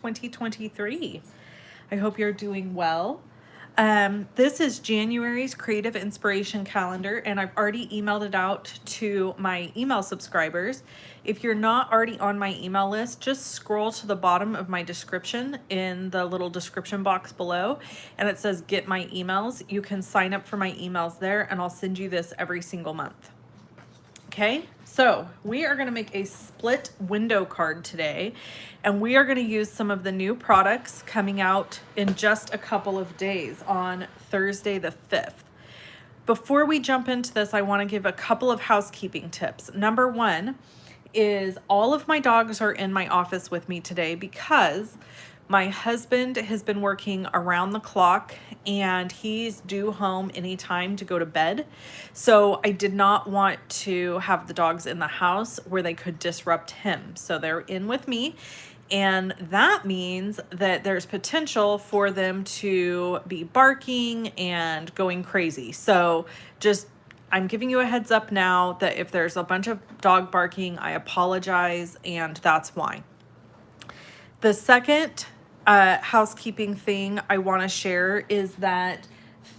2023. I hope you're doing well. This is January's Creative Inspiration Calendar, and I've already emailed it out to my email subscribers. If you're not already on my email list, just scroll to the bottom of my description in the little description box below, and it says get my emails. You can sign up for my emails there, and I'll send you this every single month. Okay, so we are going to make a split window card today, and we are going to use some of the new products coming out in just a couple of days on Thursday the 5th. Before we jump into this, I want to give a couple of housekeeping tips. Number one is all of my dogs are in my office with me today because my husband has been working around the clock and he's due home anytime to go to bed. So I did not want to have the dogs in the house where they could disrupt him. So they're in with me, and that means that there's potential for them to be barking and going crazy. So I'm giving you a heads up now that if there's a bunch of dog barking, I apologize, and that's why. The second housekeeping thing I want to share is that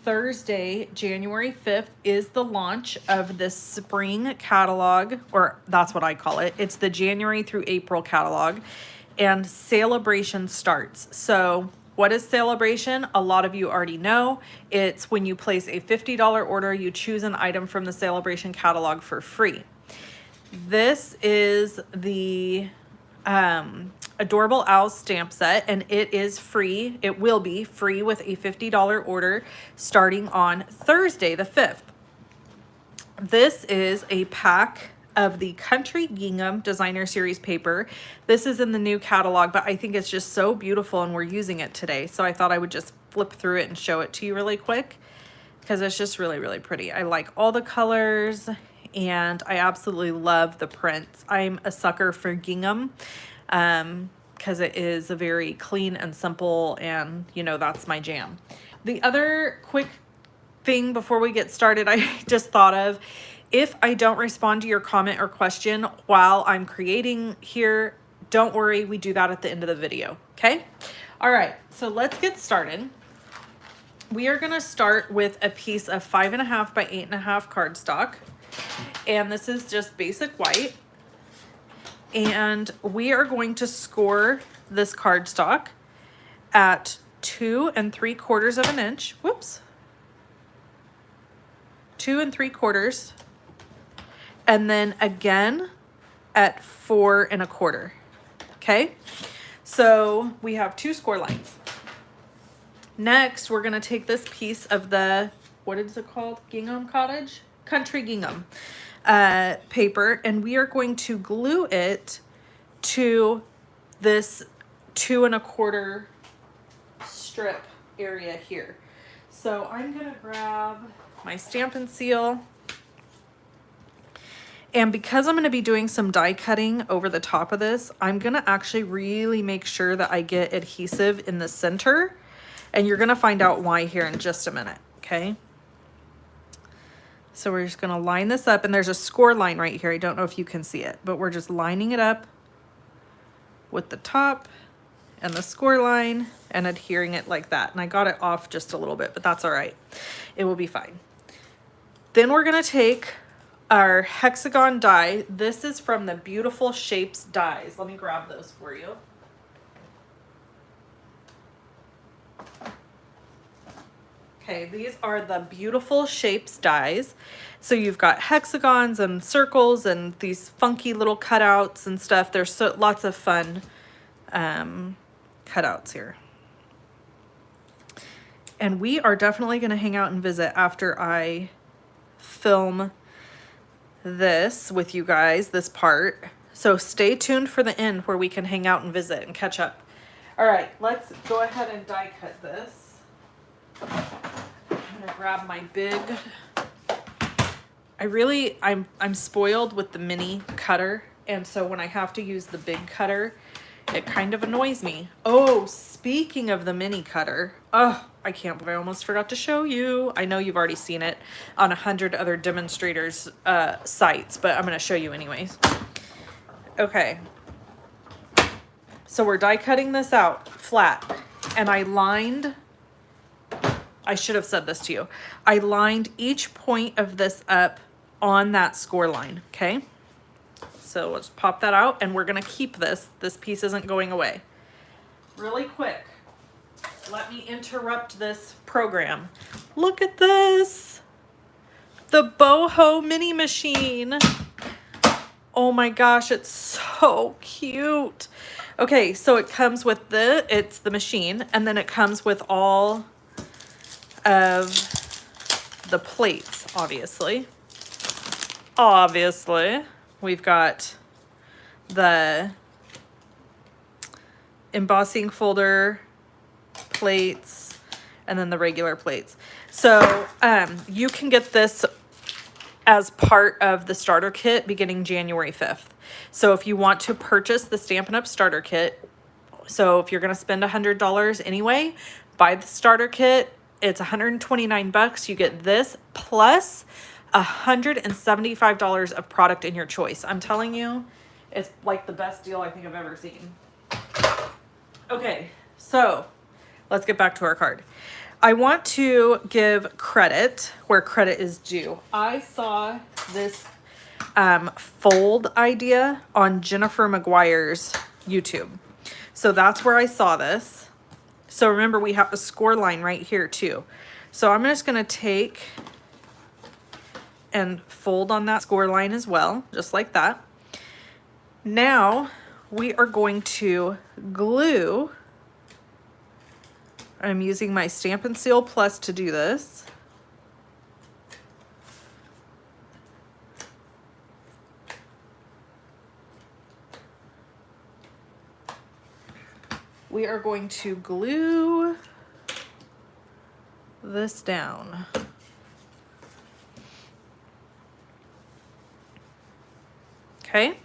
Thursday, January 5th, is the launch of the spring catalog, or that's what I call it. It's the January through April catalog, and sale-a-bration starts. So what is sale-a-bration? A lot of you already know. It's when you place a $50 order, you choose an item from the sale-a-bration catalog for free. This is the Adorable Owls stamp set, and it is free. It will be free with a $50 order starting on Thursday the 5th. This is a pack of the Country Gingham Designer Series paper. This is in the new catalog, but I think it's just so beautiful and we're using it today. So I thought I would just flip through it and show it to you really quick because it's just really, really pretty. I like all the colors and I absolutely love the prints. I'm a sucker for gingham because it is a very clean and simple, and you know, that's my jam. The other quick thing before we get started, I just thought of, if I don't respond to your comment or question while I'm creating here, don't worry, we do that at the end of the video, okay? All right, so let's get started. We are gonna start with a piece of 5.5 by 8.5 cardstock, and this is just basic white. And we are going to score this cardstock at 2 3/4 inches. Whoops. 2 3/4, and then again at 4 1/4. Okay, so we have 2 score lines. Next, we're going to take this piece of the, what is it called? Gingham Cottage? Country Gingham paper, and we are going to glue it to this 2 1/4 strip area here. So I'm going to grab my Stampin' Seal, and because I'm going to be doing some die cutting over the top of this, I'm going to actually really make sure that I get adhesive in the center, and you're going to find out why here in just a minute, okay? So we're just going to line this up, and there's a score line right here. I don't know if you can see it, but we're just lining it up with the top and the score line and adhering it like that. And I got it off just a little bit, but that's all right. It will be fine. Then we're going to take our hexagon die. This is from the Beautiful Shapes dies. Let me grab those for you. Okay, these are the Beautiful Shapes dies. So you've got hexagons and circles and these funky little cutouts and stuff. There's lots of fun cutouts here. And we are definitely going to hang out and visit after I film this with you guys, this part. So stay tuned for the end where we can hang out and visit and catch up. All right, let's go ahead and die cut this. I'm gonna grab my big, I'm spoiled with the mini cutter, and so when I have to use the big cutter, it kind of annoys me. Oh, speaking of the mini cutter, oh, I can't believe I almost forgot to show you. I know you've already seen it on 100 other demonstrators sites, but I'm gonna show you anyways. Okay, So we're die cutting this out flat, and I should have said this to you. I lined each point of this up on that score line, okay? So let's pop that out, and we're gonna keep this. This piece isn't going away. Really quick, let me interrupt this program. Look at this. The boho mini machine. Oh my gosh, it's so cute. Okay, so it comes with it's the machine, and then it comes with all of the plates, obviously. Obviously, we've got the embossing folder plates, and then the regular plates. So you can get this as part of the starter kit beginning January 5th. So if you want to purchase the Stampin' Up! Starter kit, so if you're gonna spend $100 anyway, buy the starter kit. It's 129 bucks. You get this plus $175 of product in your choice. I'm telling you, it's like the best deal I think I've ever seen. Okay, so let's get back to our card. I want to give credit where credit is due. I saw this fold idea on Jennifer McGuire's YouTube. So that's where I saw this. So remember, we have a score line right here too. So I'm just gonna take and fold on that score line as well, just like that. Now we are going to glue. I'm using my Stampin' Seal Plus to do this. We are going to glue this down. Okay,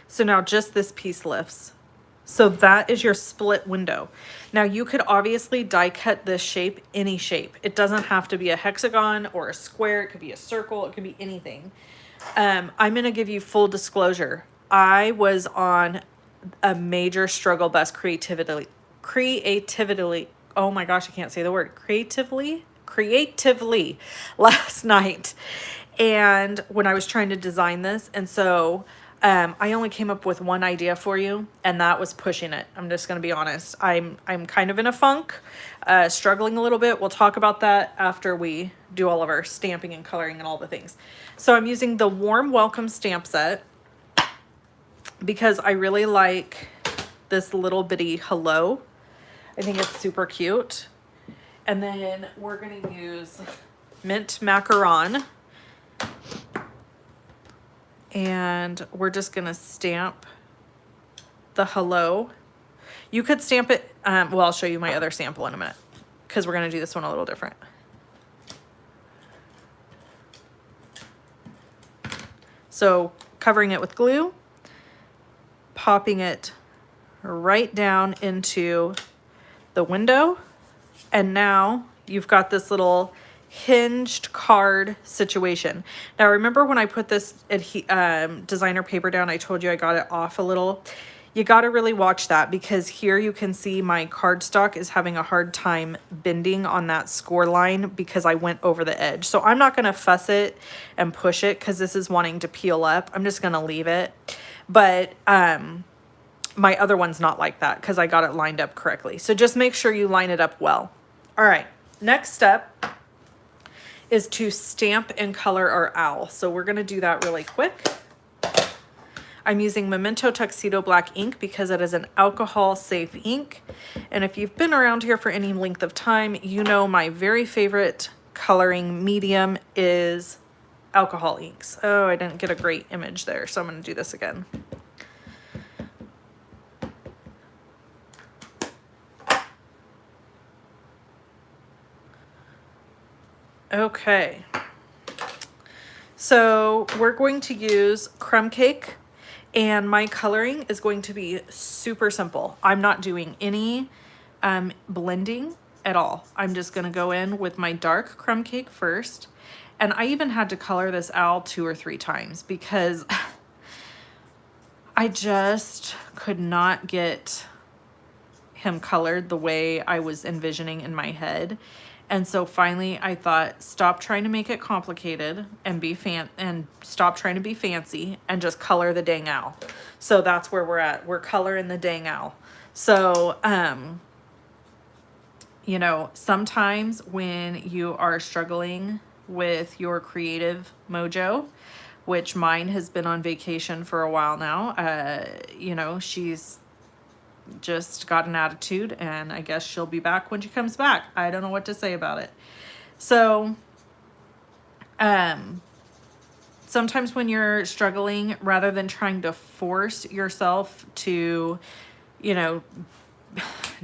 so now just this piece lifts. So that is your split window. Now you could obviously die cut this shape any shape. It doesn't have to be a hexagon or a square. It could be a circle. It could be anything. I'm going to give you full disclosure. I was on a major struggle bus creatively. Oh my gosh, I can't say the word. Creatively last night. And when I was trying to design this, and so I only came up with one idea for you, and that was pushing it. I'm just going to be honest. I'm kind of in a funk, struggling a little bit. We'll talk about that after we do all of our stamping and coloring and all the things. So I'm using the Warm Welcome stamp set because I really like this little bitty hello. I think it's super cute. And then we're going to use Mint Macaron. And we're just gonna stamp the hello. You could stamp it, well, I'll show you my other sample in a minute because we're gonna do this one a little different. So covering it with glue, popping it right down into the window, and now you've got this little hinged card situation. Now remember when I put this designer paper down, I told you I got it off a little. You got to really watch that because here you can see my cardstock is having a hard time bending on that score line because I went over the edge. So I'm not going to fuss it and push it because this is wanting to peel up. I'm just going to leave it. But my other one's not like that because I got it lined up correctly. So just make sure you line it up well. All right, next step is to stamp and color our owl. So we're gonna do that really quick. I'm using Memento Tuxedo Black ink because it is an alcohol safe ink. And if you've been around here for any length of time, you know my very favorite coloring medium is alcohol inks. Oh, I didn't get a great image there, so I'm gonna do this again. Okay, so we're going to use crumb cake, and my coloring is going to be super simple. I'm not doing any blending at all. I'm just gonna go in with my dark crumb cake first, and I even had to color this owl 2 or 3 times because I just could not get him colored the way I was envisioning in my head. And so finally I thought, stop trying to make it complicated and stop trying to be fancy and just color the dang owl. So that's where we're at. We're coloring the dang owl. So, you know, sometimes when you are struggling with your creative mojo, which mine has been on vacation for a while now, you know, she's just got an attitude, and I guess she'll be back when she comes back. I don't know what to say about it. So, sometimes when you're struggling, rather than trying to force yourself to, you know,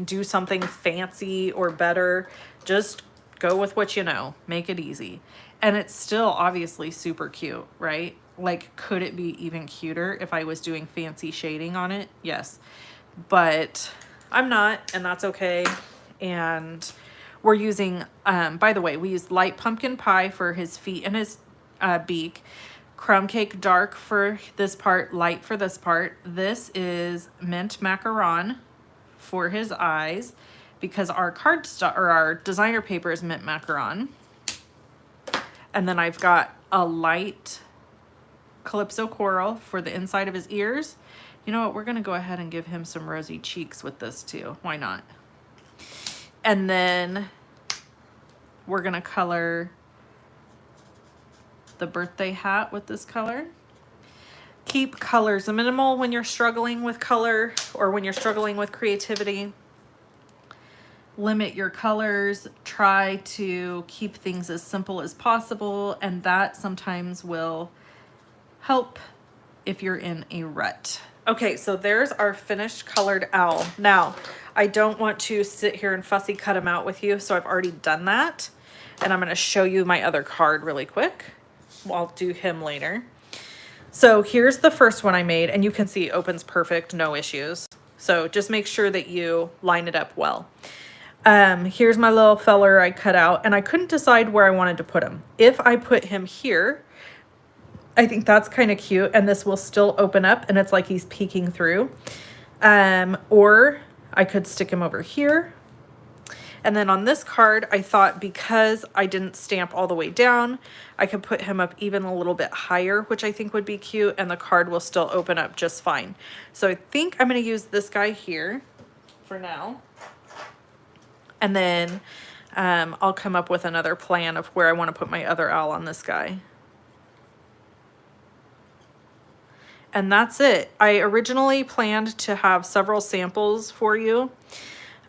do something fancy or better, just go with what you know, make it easy. And it's still obviously super cute, right? Like, could it be even cuter if I was doing fancy shading on it? Yes, but I'm not, and that's okay. And we're using, by the way, we used light pumpkin pie for his feet and his beak, crumb cake dark for this part, light for this part. This is mint macaron for his eyes, because our cardstock or our designer paper is mint macaron. And then I've got a light calypso coral for the inside of his ears. You know what, we're gonna go ahead and give him some rosy cheeks with this too. Why not? And then we're gonna color the birthday hat with this color. Keep colors minimal when you're struggling with color or when you're struggling with creativity. Limit your colors, try to keep things as simple as possible, and that sometimes will help if you're in a rut. Okay, so there's our finished colored owl. Now, I don't want to sit here and fussy cut him out with you, so I've already done that. And I'm gonna show you my other card really quick. I'll do him later. So here's the first one I made, and you can see it opens perfect, no issues. So just make sure that you line it up well. Here's my little feller I cut out, and I couldn't decide where I wanted to put him. If I put him here, I think that's kind of cute, and this will still open up, and it's like he's peeking through. Or I could stick him over here. And then on this card, I thought because I didn't stamp all the way down, I could put him up even a little bit higher, which I think would be cute, and the card will still open up just fine. So I think I'm going to use this guy here for now. And then I'll come up with another plan of where I want to put my other owl on this guy. And that's it. I originally planned to have several samples for you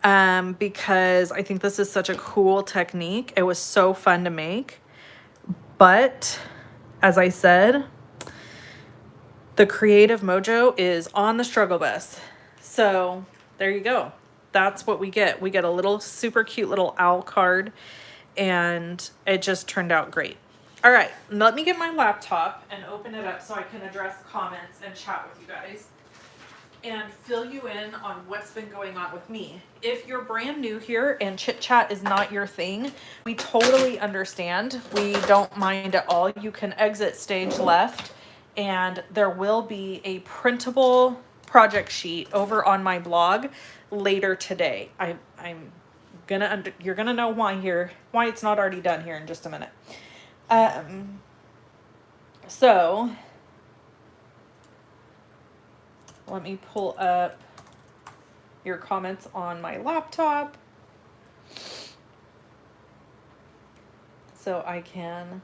because I think this is such a cool technique. It was so fun to make. But as I said, the creative mojo is on the struggle bus. So there you go. That's what we get. We get a little super cute little owl card, and it just turned out great. All right, let me get my laptop and open it up so I can address comments and chat with you guys and fill you in on what's been going on with me. If you're brand new here and chit chat is not your thing, we totally understand. We don't mind at all. You can exit stage left, and there will be a printable project sheet over on my blog later today. You're gonna know why it's not already done here in just a minute. So let me pull up your comments on my laptop so I can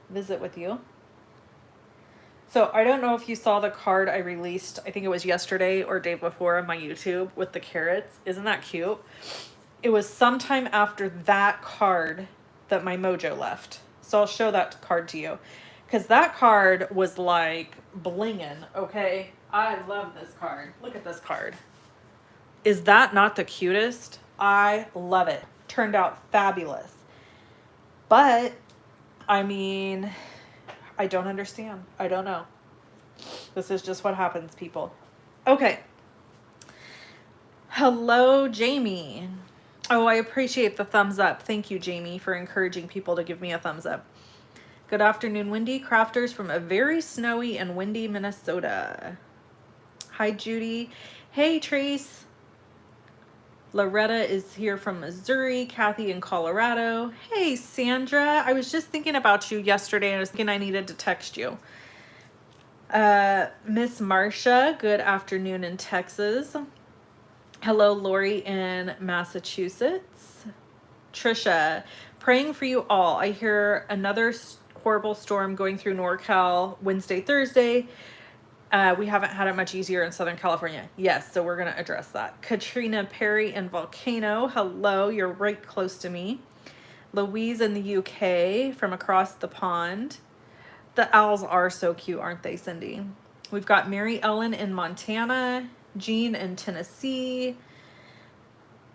visit with you. So I don't know if you saw the card I released, I think it was yesterday or day before on my YouTube with the carrots. Isn't that cute? It was sometime after that card that my mojo left. So I'll show that card to you, because that card was like blinging, okay? I love this card. Look at this card. Is that not the cutest? I love it. Turned out fabulous. But, I mean, I don't understand. I don't know. This is just what happens, people. Okay. Hello, Jamie. Oh, I appreciate the thumbs up. Thank you, Jamie, for encouraging people to give me a thumbs up. Good afternoon, Wendy. Crafters from a very snowy and windy Minnesota. Hi, Judy. Hey, Trace. Loretta is here from Missouri. Kathy in Colorado. Hey, Sandra. I was just thinking about you yesterday. I was thinking I needed to text you. Miss Marcia, good afternoon in Texas. Hello, Lori in Massachusetts. Trisha, praying for you all. I hear another horrible storm going through NorCal Wednesday, Thursday. We haven't had it much easier in Southern California. Yes, so we're going to address that. Katrina Perry in Volcano. Hello, you're right close to me. Louise in the UK from across the pond. The owls are so cute, aren't they, Cindy? We've got Mary Ellen in Montana. Jean in Tennessee.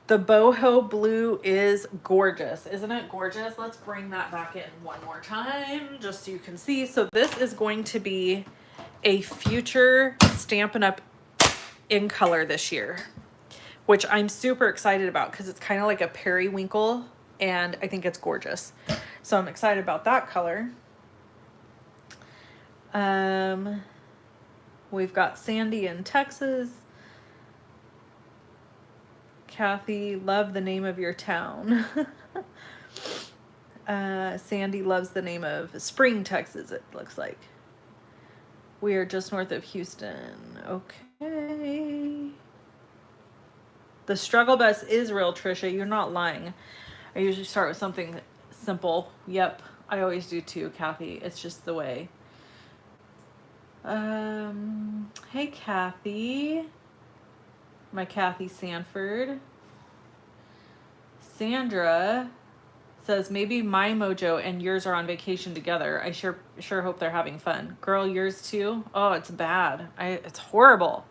The boho blue is gorgeous. Isn't it gorgeous? Let's bring that back in one more time just so you can see. So this is going to be a future Stampin' Up! In color this year, which I'm super excited about because it's kind of like a periwinkle and I think it's gorgeous. So I'm excited about that color. We've got Sandy in Texas. Kathy, love the name of your town. Sandy loves the name of Spring, Texas, it looks like. We are just north of Houston. Okay. The struggle bus is real, Trisha. You're not lying. I usually start with something simple. Yep, I always do too, Kathy. It's just the way. Hey, Kathy. My Kathy Sanford. Sandra says maybe my mojo and yours are on vacation together. I sure hope they're having fun. Girl, yours too? Oh, it's bad. It's horrible.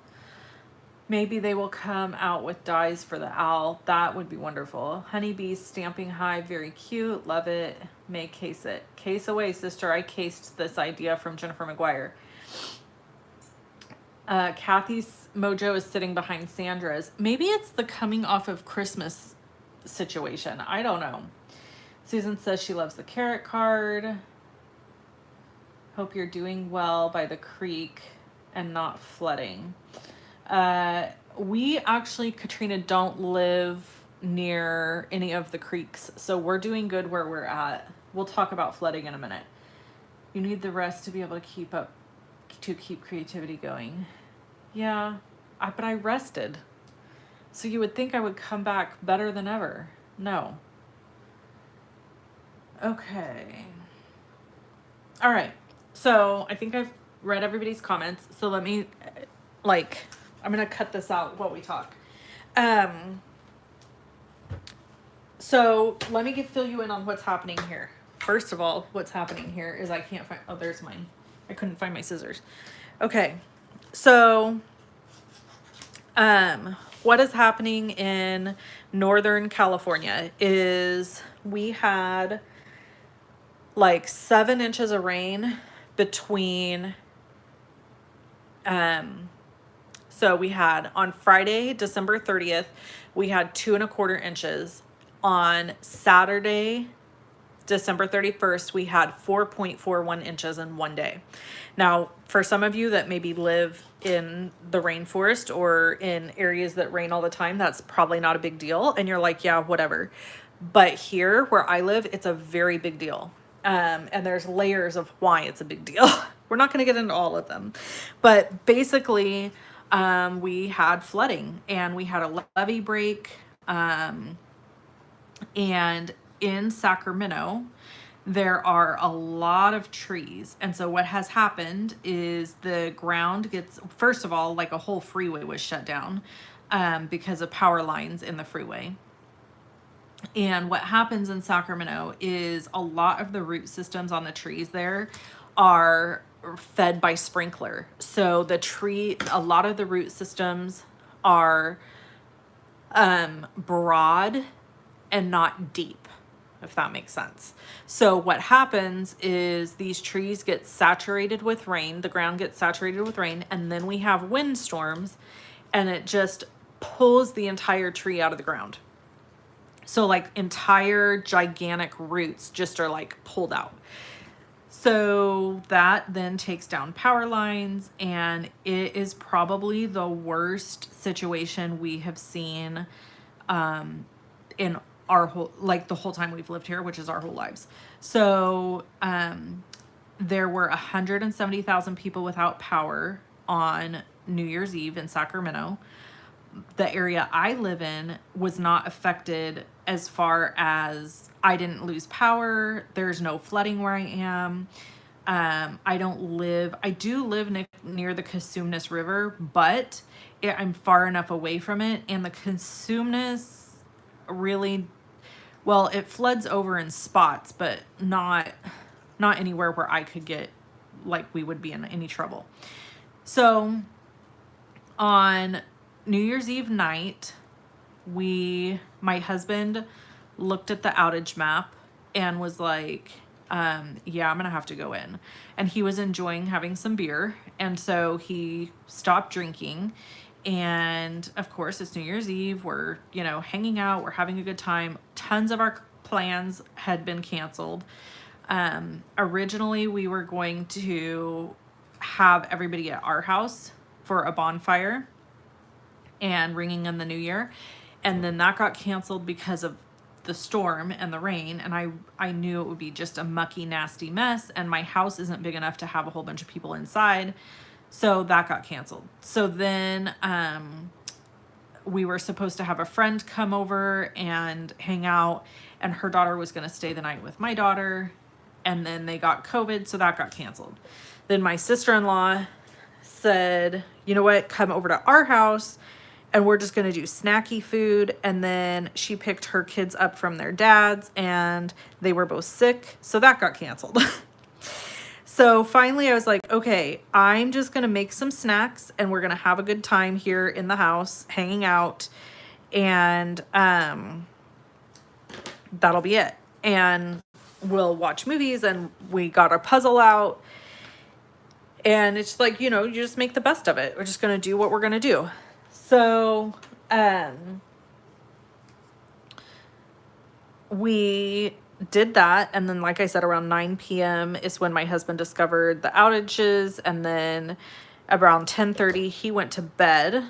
Maybe they will come out with dies for the owl. That would be wonderful. Honeybee Stamping Hive, very cute. Love it. May case it. Case away, sister. I cased this idea from Jennifer McGuire. Kathy's mojo is sitting behind Sandra's. Maybe it's the coming off of Christmas situation. I don't know. Susan says she loves the carrot card. Hope you're doing well by the creek and not flooding. We actually, Katrina, don't live near any of the creeks, so we're doing good where we're at. We'll talk about flooding in a minute. You need the rest to be able to keep creativity going. Yeah, but I rested. So you would think I would come back better than ever. No. Okay. All right. So I think I've read everybody's comments. So let me, I'm going to cut this out while we talk. So let me fill you in on what's happening here. First of all, what's happening here is I can't find, oh, there's mine. I couldn't find my scissors. Okay. So, what is happening in Northern California is we had like 7 inches of rain between, so we had on Friday, December 30th, we had 2¼ inches. On Saturday, December 31st, we had 4.41 inches in one day. Now, for some of you that maybe live in the rainforest or in areas that rain all the time, that's probably not a big deal. And you're like, yeah, whatever. But here where I live, it's a very big deal. And there's layers of why it's a big deal. We're not going to get into all of them. But basically, we had flooding and we had a levee break. And in Sacramento, there are a lot of trees. And so what has happened is the ground gets, first of all, like a whole freeway was shut down because of power lines in the freeway. And what happens in Sacramento is a lot of the root systems on the trees there are fed by sprinkler. So a lot of the root systems are broad and not deep, if that makes sense. So what happens is these trees get saturated with rain, the ground gets saturated with rain, and then we have windstorms and it just pulls the entire tree out of the ground. So like entire gigantic roots just are like pulled out. So that then takes down power lines, and it is probably the worst situation we have seen in our whole, like the whole time we've lived here, which is our whole lives. So there were 170,000 people without power on New Year's Eve in Sacramento. The area I live in was not affected as far as I didn't lose power. There's no flooding where I am. I do live near the Cosumnes River, but I'm far enough away from it. And the Cosumnes really, well, it floods over in spots, but not anywhere where I could get, like, we would be in any trouble. So on New Year's Eve night, my husband looked at the outage map and was like, yeah, I'm gonna have to go in. And he was enjoying having some beer, and so he stopped drinking. And of course, it's New Year's Eve, we're, hanging out, we're having a good time. Tons of our plans had been canceled. Originally we were going to have everybody at our house for a bonfire and ringing in the new year, and then that got canceled because of the storm and the rain, and I knew it would be just a mucky, nasty mess, and my house isn't big enough to have a whole bunch of people inside, so that got canceled. So then we were supposed to have a friend come over and hang out, and her daughter was going to stay the night with my daughter, and then they got COVID, so that got canceled. Then my sister-in-law said, you know what, come over to our house and we're just going to do snacky food. And then she picked her kids up from their dads, and they were both sick, so that got canceled. So finally I was like, okay, I'm just going to make some snacks and we're going to have a good time here in the house hanging out, and that'll be it. And we'll watch movies, and we got a puzzle out, and it's like, you just make the best of it. We're just going to do what we're going to do. So, we did that. And then, like I said, around 9 p.m. is when my husband discovered the outages. And then around 10:30, he went to bed.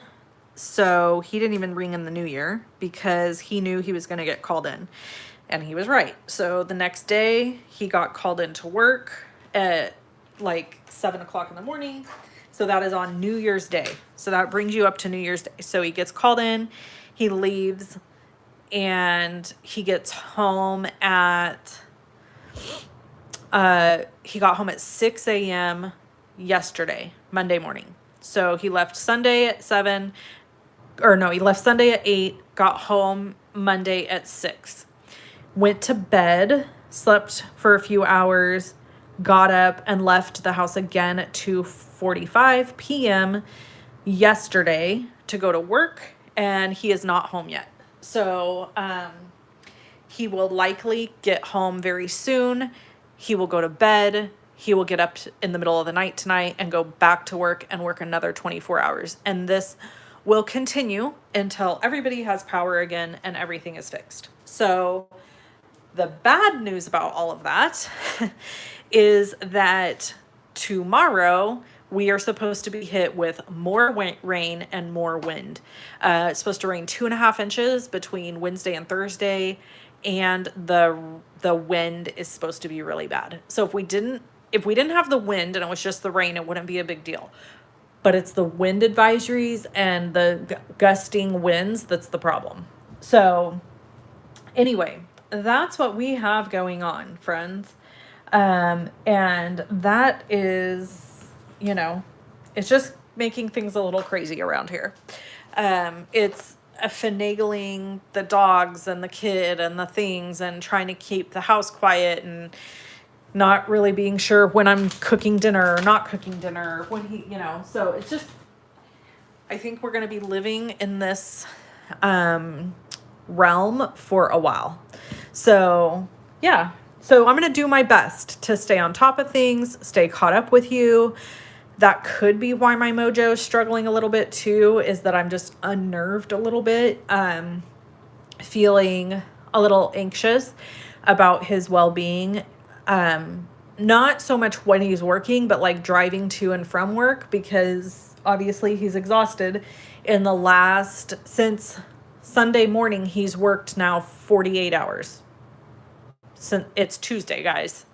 So he didn't even ring in the new year because he knew he was going to get called in. And he was right. So the next day he got called into work at like 7 o'clock in the morning. So that is on New Year's Day. So that brings you up to New Year's Day. So he gets called in, he leaves, and he gets home at, he got home at 6 a.m. yesterday, Monday morning. So he left Sunday at 7, or no, he left Sunday at 8, got home Monday at 6. Went to bed, slept for a few hours, got up and left the house again at 2:45 p.m. yesterday to go to work, and he is not home yet. So he will likely get home very soon. He will go to bed. He will get up in the middle of the night tonight and go back to work and work another 24 hours. And this will continue until everybody has power again and everything is fixed. So the bad news about all of that is that tomorrow we are supposed to be hit with more rain and more wind. It's supposed to rain 2.5 inches between Wednesday and Thursday, and the wind is supposed to be really bad. So if we didn't have the wind and it was just the rain, it wouldn't be a big deal. But it's the wind advisories and the gusting winds that's the problem. So anyway, that's what we have going on, friends. And that is, it's just making things a little crazy around here. It's finagling the dogs and the kid and the things, and trying to keep the house quiet, and not really being sure when I'm cooking dinner or not cooking dinner, when he, so it's just, I think we're going to be living in this, realm for a while. So yeah. So I'm going to do my best to stay on top of things, stay caught up with you. That could be why my mojo is struggling a little bit too, is that I'm just unnerved a little bit, feeling a little anxious about his well-being. Not so much when he's working, but like driving to and from work, because obviously he's exhausted. In the last, since Sunday morning, he's worked now 48 hours. Since it's Tuesday, guys.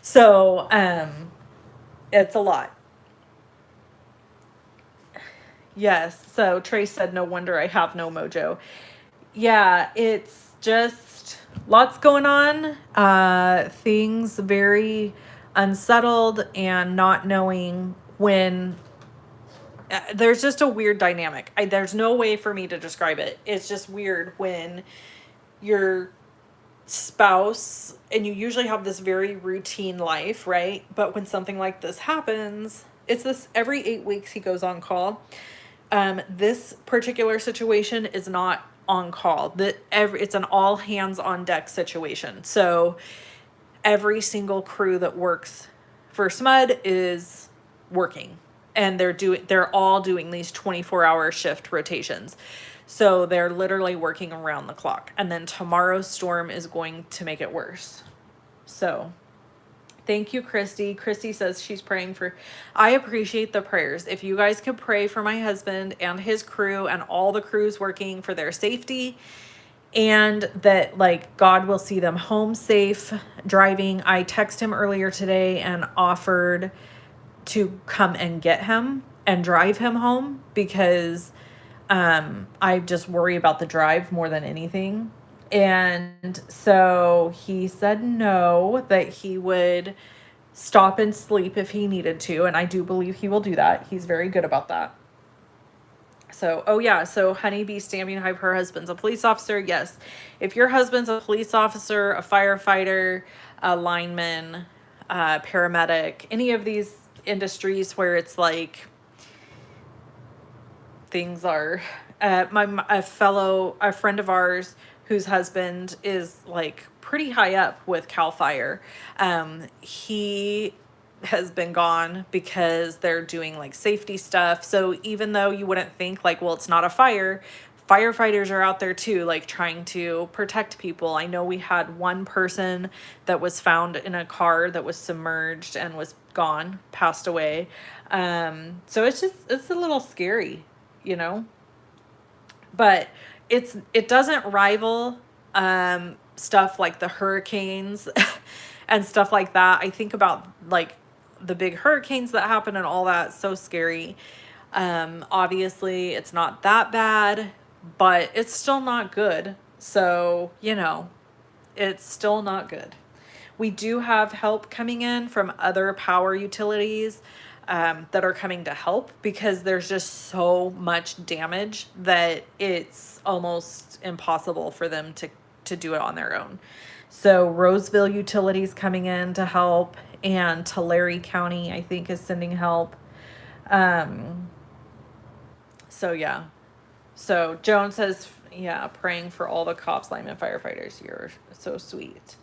So, it's a lot. Yes. So Trace said, no wonder I have no mojo. Yeah, it's just lots going on. Things very unsettled, and not knowing when. There's just a weird dynamic. There's no way for me to describe it. It's just weird when your spouse, and you usually have this very routine life, right? But when something like this happens, it's this every 8 weeks he goes on call. This particular situation is not on call. It's an all hands on deck situation. So every single crew that works for SMUD is working, and they're all doing these 24-hour shift rotations. So they're literally working around the clock. And then tomorrow's storm is going to make it worse. So thank you, Christy. Christy says she's praying for. I appreciate the prayers. If you guys could pray for my husband and his crew and all the crews working for their safety, and that like God will see them home safe driving. I texted him earlier today and offered to come and get him and drive him home, because I just worry about the drive more than anything. And so he said no, that he would stop and sleep if he needed to. And I do believe he will do that. He's very good about that. So, oh yeah, so Honeybee Stamping Hive, her husband's a police officer. Yes. If your husband's a police officer, a firefighter, a lineman, paramedic, any of these industries where it's like things are, a friend of ours whose husband is like pretty high up with CAL FIRE. He has been gone because they're doing like safety stuff. So even though you wouldn't think like, well, it's not a fire, firefighters are out there too, like trying to protect people. I know we had one person that was found in a car that was submerged and was gone, passed away. So it's a little scary, you know, but it doesn't rival, stuff like the hurricanes and stuff like that. I think about like the big hurricanes that happen and all that. So scary. Obviously it's not that bad, but it's still not good. So, you know, it's still not good. We do have help coming in from other power utilities, that are coming to help, because there's just so much damage that it's almost impossible for them to do it on their own. So Roseville Utilities coming in to help, and Tulare County, I think, is sending help. So yeah. So Joan says, yeah, praying for all the cops, linemen, firefighters. You're so sweet.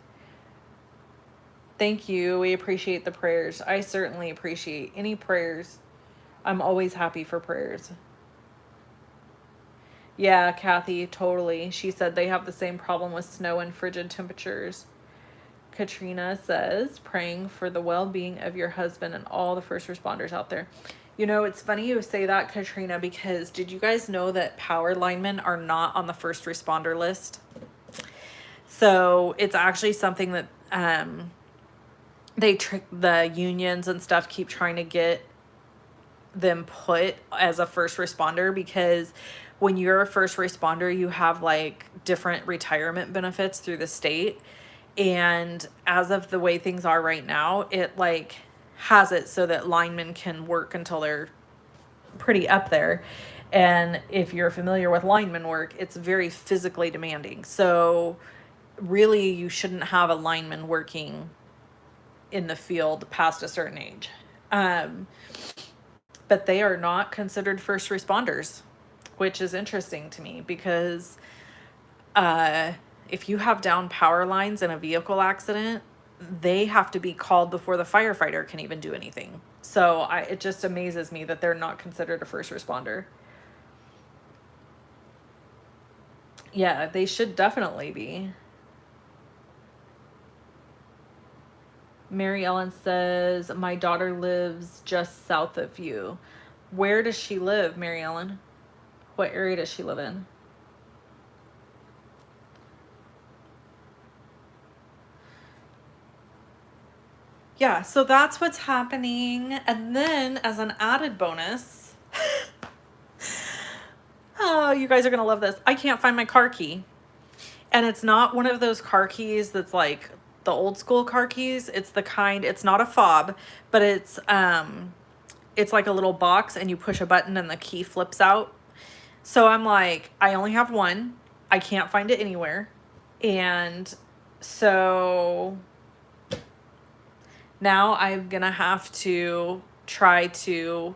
Thank you. We appreciate the prayers. I certainly appreciate any prayers. I'm always happy for prayers. Yeah, Kathy, totally. She said they have the same problem with snow and frigid temperatures. Katrina says, praying for the well-being of your husband and all the first responders out there. You know, it's funny you say that, Katrina, because did you guys know that power linemen are not on the first responder list? So it's actually something that they trick the unions and stuff, keep trying to get them put as a first responder, because when you're a first responder, you have like different retirement benefits through the state. And as of the way things are right now, it like has it so that linemen can work until they're pretty up there. And if you're familiar with lineman work, it's very physically demanding. So really you shouldn't have a lineman working in the field past a certain age. But they are not considered first responders, which is interesting to me, because if you have down power lines in a vehicle accident, they have to be called before the firefighter can even do anything. So it just amazes me that they're not considered a first responder. Yeah, they should definitely be. Mary Ellen says, my daughter lives just south of you. Where does she live, Mary Ellen? What area does she live in? Yeah, so that's what's happening. And then as an added bonus, oh, you guys are going to love this. I can't find my car key. And it's not one of those car keys that's like the old school car keys. It's the kind, it's not a fob, but it's like a little box and you push a button and the key flips out. So I'm like, I only have one. I can't find it anywhere. And so now I'm gonna have to try to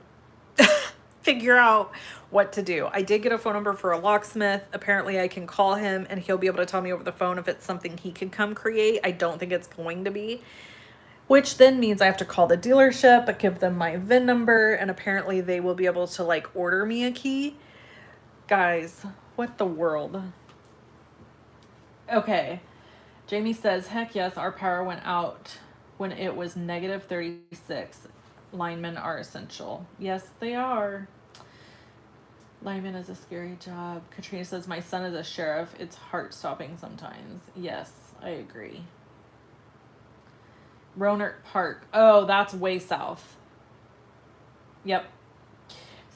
figure out what to do. I did get a phone number for a locksmith. Apparently I can call him and he'll be able to tell me over the phone if it's something he can come create. I don't think it's going to be, which then means I have to call the dealership, give them my VIN number, and apparently they will be able to like order me a key. Guys, what the world? Okay. Jamie says, heck yes, our power went out when it was negative 36. Linemen are essential. Yes, they are. Lineman is a scary job. Katrina says, my son is a sheriff. It's heart-stopping sometimes. Yes, I agree. Roanoke Park. Oh, that's way south. Yep.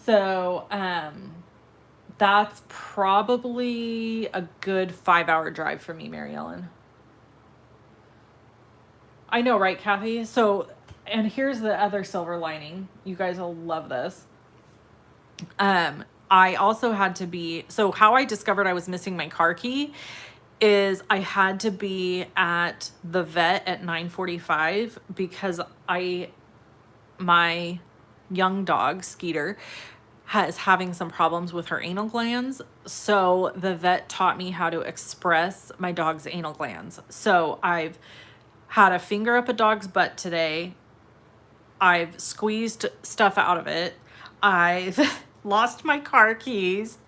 So, that's probably a good 5-hour drive for me, Mary Ellen. I know, right, Kathy? So, and here's the other silver lining. You guys will love this. I also had to be, so how I discovered I was missing my car key is I had to be at the vet at 9:45 because my young dog, Skeeter, is having some problems with her anal glands. So the vet taught me how to express my dog's anal glands. So I've had a finger up a dog's butt today. I've squeezed stuff out of it. I've lost my car keys.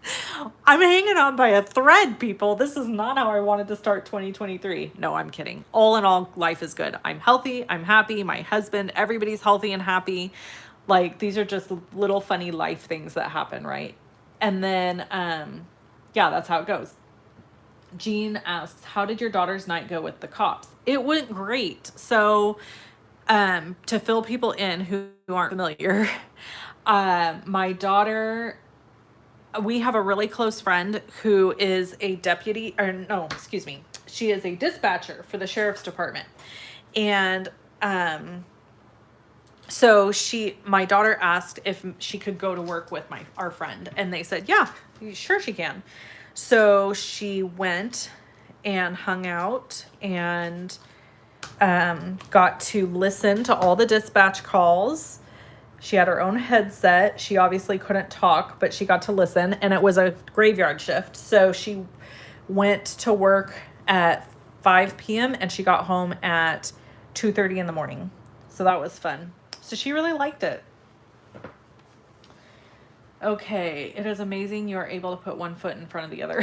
I'm hanging on by a thread, people. This is not how I wanted to start 2023. No, I'm kidding. All in all, life is good. I'm healthy. I'm happy. My husband, everybody's healthy and happy. Like, these are just little funny life things that happen, right? And then, yeah, that's how it goes. Jean asks, how did your daughter's night go with the cops? It went great. So, to fill people in who aren't familiar, my daughter, we have a really close friend who is a deputy, or no, excuse me, she is a dispatcher for the sheriff's department. And so my daughter asked if she could go to work with our friend, and they said, yeah, sure she can. So she went and hung out and got to listen to all the dispatch calls. She had her own headset. She obviously couldn't talk, but she got to listen, and it was a graveyard shift. So she went to work at 5 p.m. and she got home at 2:30 in the morning. So that was fun. So she really liked it. Okay, it is amazing you're able to put one foot in front of the other.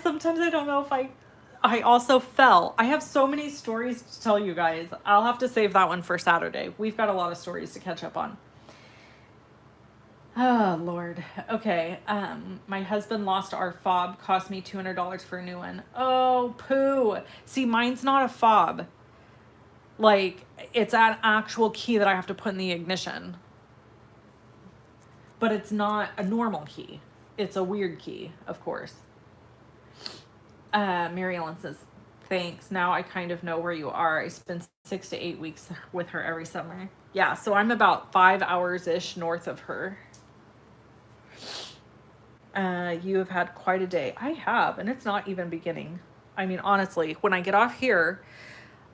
Sometimes I don't know if I also fell. I have so many stories to tell you guys. I'll have to save that one for Saturday. We've got a lot of stories to catch up on. Oh, Lord. Okay. My husband lost our fob. Cost me $200 for a new one. Oh, poo. See, mine's not a fob. Like, it's an actual key that I have to put in the ignition. But it's not a normal key. It's a weird key, of course. Mary Ellen says, thanks. Now I kind of know where you are. I spend 6 to 8 weeks with her every summer. Yeah, so I'm about 5 hours-ish north of her. You have had quite a day. I have, and it's not even beginning. I mean, honestly, when I get off here,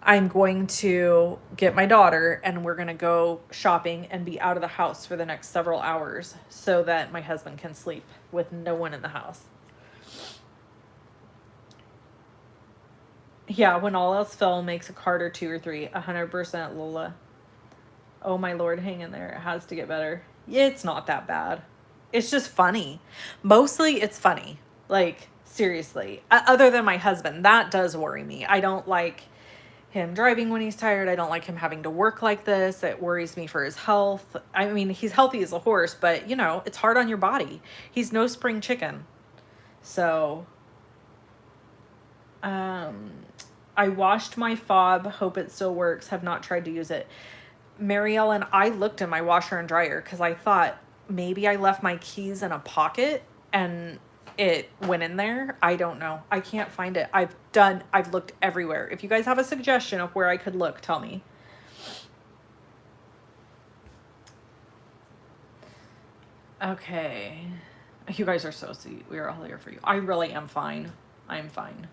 I'm going to get my daughter and we're going to go shopping and be out of the house for the next several hours so that my husband can sleep with no one in the house. Yeah, when all else fails, makes a card or 2 or 3. 100% Lola. Oh my Lord, hang in there. It has to get better. It's not that bad. It's just funny. Mostly it's funny. Like, seriously. Other than my husband, that does worry me. I don't like him driving when he's tired. I don't like him having to work like this. It worries me for his health. I mean, he's healthy as a horse, but you know, it's hard on your body. He's no spring chicken. So, I washed my fob. Hope it still works. Have not tried to use it. Mary Ellen, I looked in my washer and dryer because I thought maybe I left my keys in a pocket and it went in there. I don't know. I can't find it. I've looked everywhere. If you guys have a suggestion of where I could look, tell me. Okay. You guys are so sweet. We are all here for you. I really am fine. I'm fine.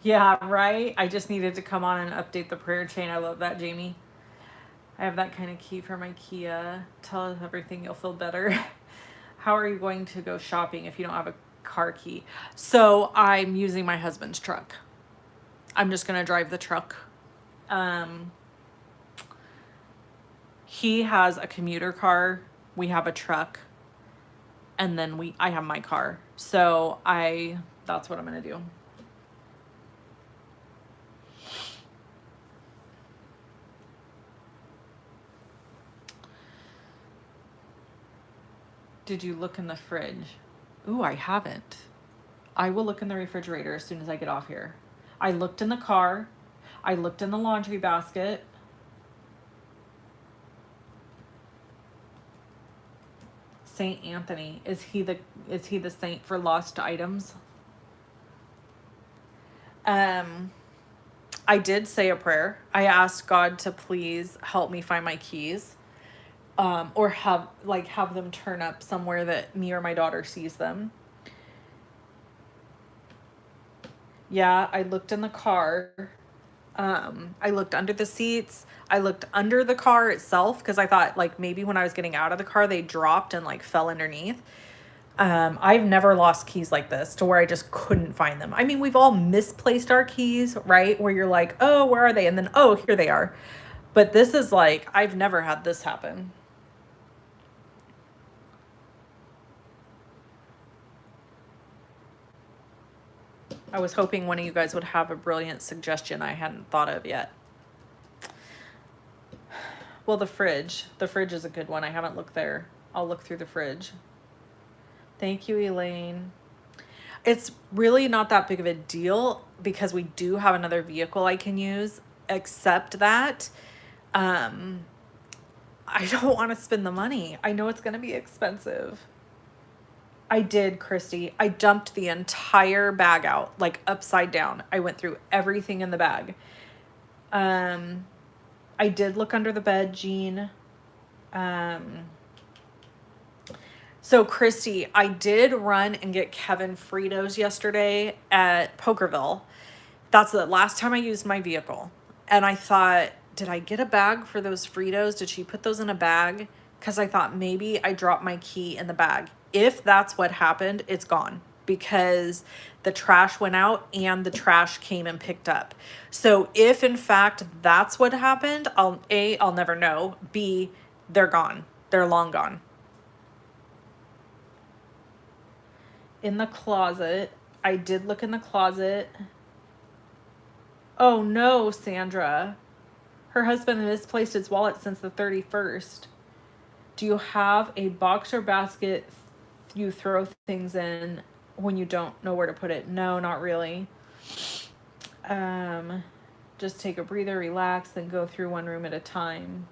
Yeah, right? I just needed to come on and update the prayer chain. I love that, Jamie. I have that kind of key for my Kia. Tell us everything, you'll feel better. How are you going to go shopping if you don't have a car key? So I'm using my husband's truck. I'm just going to drive the truck. He has a commuter car. We have a truck. And then I have my car. So that's what I'm going to do. Did you look in the fridge? Ooh, I haven't. I will look in the refrigerator as soon as I get off here. I looked in the car. I looked in the laundry basket. Saint Anthony, is he the saint for lost items? I did say a prayer. I asked God to please help me find my keys. Or have them turn up somewhere that me or my daughter sees them. Yeah, I looked in the car. I looked under the seats. I looked under the car itself because I thought like maybe when I was getting out of the car they dropped and like fell underneath. I've never lost keys like this to where I just couldn't find them. I mean, we've all misplaced our keys, right? Where you're like, oh, where are they? And then, oh, here they are. But this is like, I've never had this happen. I was hoping one of you guys would have a brilliant suggestion I hadn't thought of yet. Well, the fridge. The fridge is a good one. I haven't looked there. I'll look through the fridge. Thank you, Elaine. It's really not that big of a deal because we do have another vehicle I can use, except that I don't want to spend the money. I know it's going to be expensive. I did, Christy. I dumped the entire bag out, like upside down. I went through everything in the bag. I did look under the bed, Jean. So Christy, I did run and get Kevin Fritos yesterday at Pokerville. That's the last time I used my vehicle. And I thought, did I get a bag for those Fritos? Did she put those in a bag? Because I thought maybe I dropped my key in the bag. If that's what happened, it's gone because the trash went out and the trash came and picked up. So if in fact that's what happened, I'll never know. B, they're gone. They're long gone. In the closet, I did look in the closet. Oh no, Sandra. Her husband misplaced his wallet since the 31st. Do you have a box or basket you throw things in when you don't know where to put it? No, not really. Just take a breather, relax, then go through one room at a time.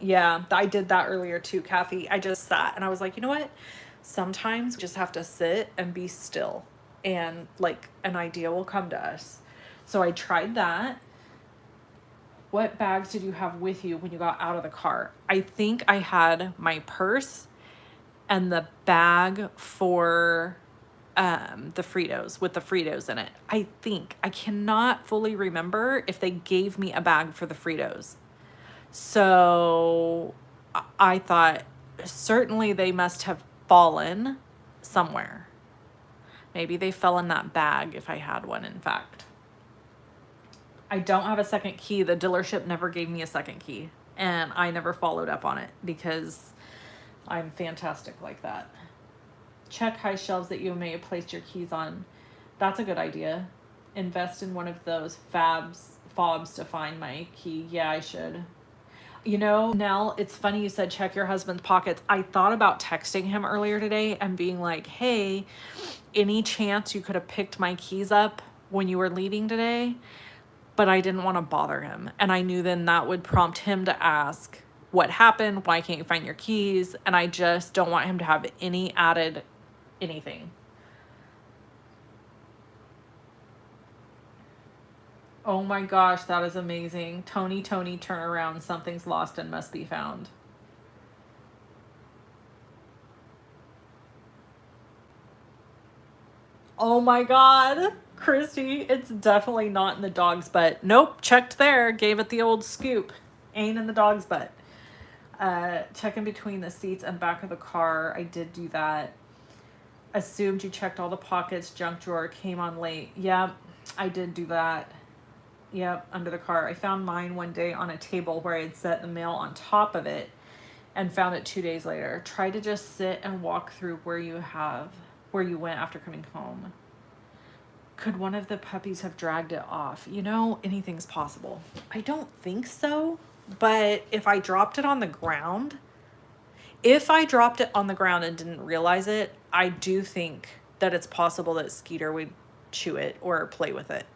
Yeah, I did that earlier too, Kathy. I just sat and I was like, you know what? Sometimes we just have to sit and be still and like an idea will come to us. So I tried that. What bags did you have with you when you got out of the car? I think I had my purse and the bag for the Fritos with the Fritos in it. I cannot fully remember if they gave me a bag for the Fritos. So I thought certainly they must have fallen somewhere. Maybe they fell in that bag if I had one, in fact. I don't have a second key. The dealership never gave me a second key. and I never followed up on it because I'm fantastic like that. Check high shelves that you may have placed your keys on. That's a good idea. Invest in one of those fobs to find my key. Yeah, I should. You know, Nell, it's funny you said check your husband's pockets. I thought about texting him earlier today and being like, hey, any chance you could have picked my keys up when you were leaving today? But I didn't want to bother him. And I knew then that would prompt him to ask, what happened? Why can't you find your keys? And I just don't want him to have any added anything. Oh my gosh, that is amazing. Tony, turn around. Something's lost and must be found. Oh my God, Christy, it's definitely not in the dog's butt. Nope, checked there. Gave it the old scoop. Ain't in the dog's butt. Checking between the seats and back of the car. I did do that. Assumed you checked all the pockets. Junk drawer came on late. Yep, I did do that. Yep, under the car. I found mine one day on a table where I had set the mail on top of it and found it 2 days later. Try to just sit and walk through where you went after coming home. Could one of the puppies have dragged it off? You know, anything's possible. I don't think so, but if I dropped it on the ground and didn't realize it, I do think that it's possible that Skeeter would chew it or play with it.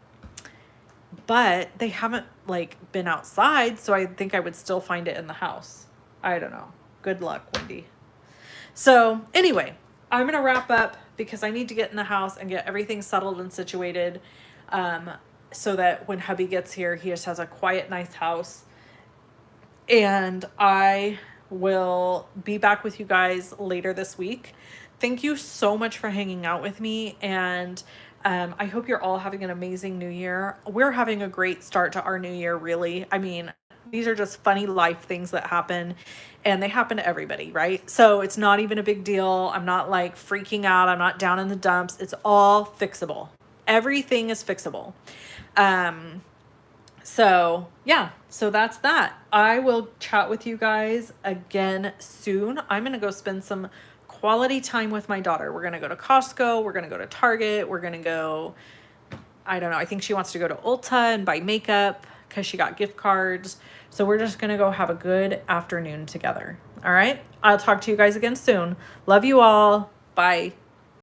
But they haven't like been outside, so I think I would still find it in the house. I don't know. Good luck, Wendy. So anyway, I'm going to wrap up because I need to get in the house and get everything settled and situated, so that when hubby gets here, he just has a quiet, nice house. And I will be back with you guys later this week. Thank you so much for hanging out with me, and I hope you're all having an amazing new year. We're having a great start to our new year, really. I mean, these are just funny life things that happen, and they happen to everybody, right? So it's not even a big deal. I'm not like freaking out. I'm not down in the dumps. It's all fixable. Everything is fixable. So yeah, so that's that. I will chat with you guys again soon. I'm going to go spend some quality time with my daughter. We're going to go to Costco. We're going to go to Target. We're going to go, I don't know. I think she wants to go to Ulta and buy makeup because she got gift cards. So we're just going to go have a good afternoon together. All right. I'll talk to you guys again soon. Love you all. Bye.